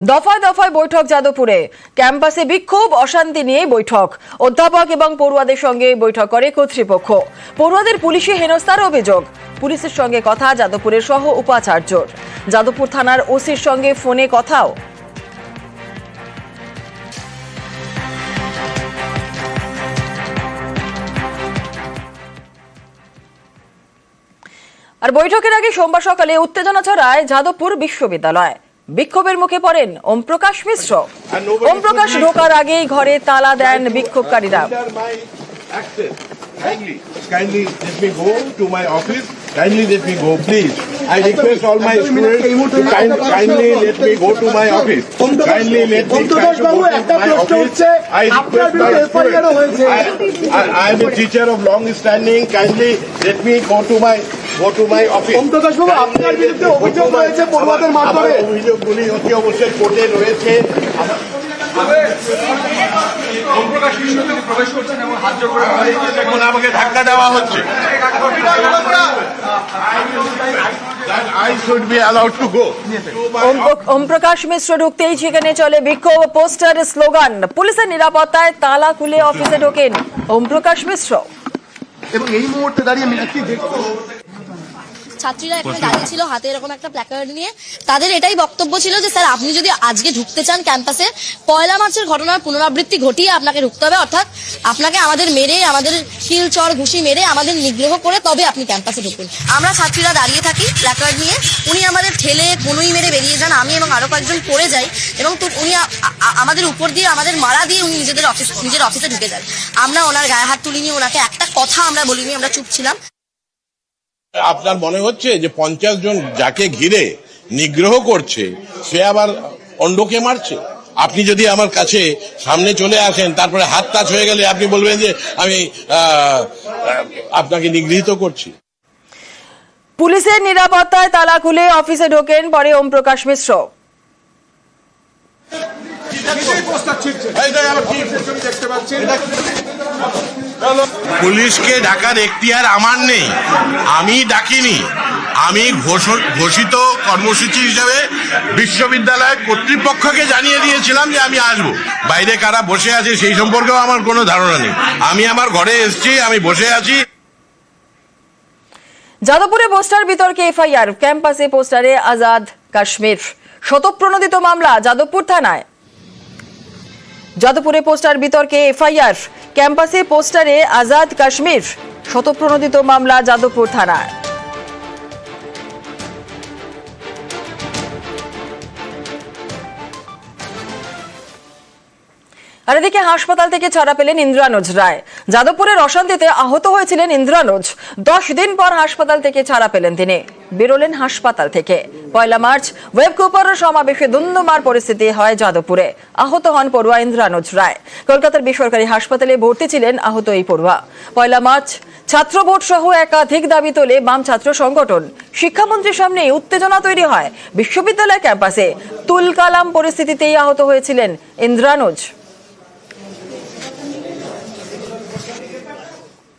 দফায় দফায় বৈঠক যাদবপুরে। ক্যাম্পাসে বিক্ষোভ, অশান্তি নিয়ে বৈঠক। অধ্যাপক এবং পড়ুয়াদের সঙ্গে বৈঠক করে কর্তৃপক্ষ। পড়ুয়াদের পুলিশি হেনস্থার অভিযোগ। পুলিশের সঙ্গে কথা যাদবপুরের সহ উপাচার্যর। যাদবপুর থানার ওসির সঙ্গে ফোনে কথাও। আর বৈঠকের আগে সোমবার সকালে উত্তেজনা ছড়ায় যাদবপুর বিশ্ববিদ্যালয়। বিক্ষোভের মুখে পড়েন ওম প্রকাশ মিশ্র। ওম প্রকাশ ঢোকার আগেই ঘরে তালা দেন বিক্ষোভকারীরা। Kindly let me go to my office. Kindly let me go, please. I request all my students to kindly let me go to my office. Kindly let me go to my office. I request my students. I am a teacher of long standing. Kindly let me go to my office. প্রকাশ বাবু, আপনার বিরুদ্ধে অভিযোগ রয়েছে পড়ুয়াদের মারধরে। অভিযোগগুলি অতি অবশ্যই কোর্টে রয়েছে। আমাকে ধাক্কা দেওয়া হচ্ছে। ওম প্রকাশ মিশ্র ঢুকতেই সেখানে চলে বিক্ষোভ, পোস্টার, স্লোগান। পুলিশের নিরাপত্তায় তালা খুলে অফিসে ঢোকেন ওম প্রকাশ মিশ্র। এবং এই মুহূর্তে দাঁড়িয়ে মিনাক্ষী দেখতো ছাত্রীরা এখানে দাঁড়িয়ে ছিল হাতে এরকম একটা প্ল্যাকার্ড নিয়ে। তাদের এটাই বক্তব্য ছিল যে স্যার, আপনি যদি আজকে ঢুকতে চান ক্যাম্পাসে, 1 মার্চের ঘটনার পুনরাবৃত্তি ঘটিয়ে আপনাকে ঢুকতে হবে। অর্থাৎ আপনাকে আমাদের মেরে, আমাদের কিল চর ঘুষি মেরে, আমাদের নিগ্রহ করে তবে আপনি ক্যাম্পাসে ঢুকুন। আমরা ছাত্রীরা দাঁড়িয়ে থাকি প্ল্যাকার্ড নিয়ে। উনি আমাদের ঠেলে কনুই মেরে বেরিয়ে যান। আমি এবং আরো কয়েকজন পড়ে যাই এবং উনি আমাদের উপর দিয়ে, আমাদের মারা দিয়ে উনি নিজের অফিসে ঢুকে যান। আমরা ওনার গায়ে হাত তুলিনি, ওনাকে একটা কথা আমরা বলিনি, আমরা চুপ ছিলাম। আপনার মনে হচ্ছে যে 50 জন যাকে ঘিরে নিগ্রহ করছে সে আবার অন্যকে মারছে? আপনি যদি আমার কাছে সামনে চলে আসেন, তারপরে হাত টাচ হয়ে গেলে আপনি বলবেন যে আমি আপনাকে নিগৃহীত করছি। পুলিশের নিরাপত্তায় তালা খুলে অফিসে ঢোকেন পরে ওম প্রকাশ মিশ্র। পুলিশকে ডাকার এখতিয়ার আমার নেই, আমি ডাকিনি। আমি ঘোষিত কর্মসূচি হিসেবে বিশ্ববিদ্যালয় কর্তৃপক্ষকে জানিয়ে দিয়েছিলাম যে আমি আসবো। বাইরে কারা বসে আছে সেই সম্পর্কেও আমার কোনো ধারণা নেই। আমি আমার ঘরে এসেছি, আমি বসে আছি। যাদবপুরে পোস্টার বিতর্কে এফআইআর। ক্যাম্পাসে পোস্টারে আজাদ কাশ্মীর। শতপ্রণোদিত মামলা যাদবপুর থানায়। যাদবপুরে পোস্টার বিতর্কে এফআইআর। ক্যাম্পাসে পোস্টারে আজাদ কাশ্মীর। শতপ্রণোদিত মামলা যাদবপুর থানায়। আর এদিকে হাসপাতাল থেকে ছাড়া পেলেন ইন্দ্রানুজ রায়। যাদবপুরের অশান্তিতে আহত হয়েছিলেন ইন্দ্রানুজ। 10 দিন পর হাসপাতাল থেকে ছাড়া পেলেন তিনি। বেরোলেন হাসপাতাল থেকে। 1 মার্চ ওয়েব কুপারের সমাবেশে ধুন্ধুমার পরিস্থিতি হয় যাদবপুরে। আহত হন পড়ুয়া ইন্দ্রানুজ রায়। কলকাতার বেসরকারি হাসপাতালে ভর্তি ছিলেন আহত এই পড়ুয়া। 1 মার্চ ছাত্র ভোট সহ একাধিক দাবি তোলে বাম ছাত্র সংগঠন। শিক্ষামন্ত্রীর সামনে উত্তেজনা তৈরি হয় বিশ্ববিদ্যালয় ক্যাম্পাসে। তুলকালাম পরিস্থিতিতেই আহত হয়েছিলেন ইন্দ্রানুজ।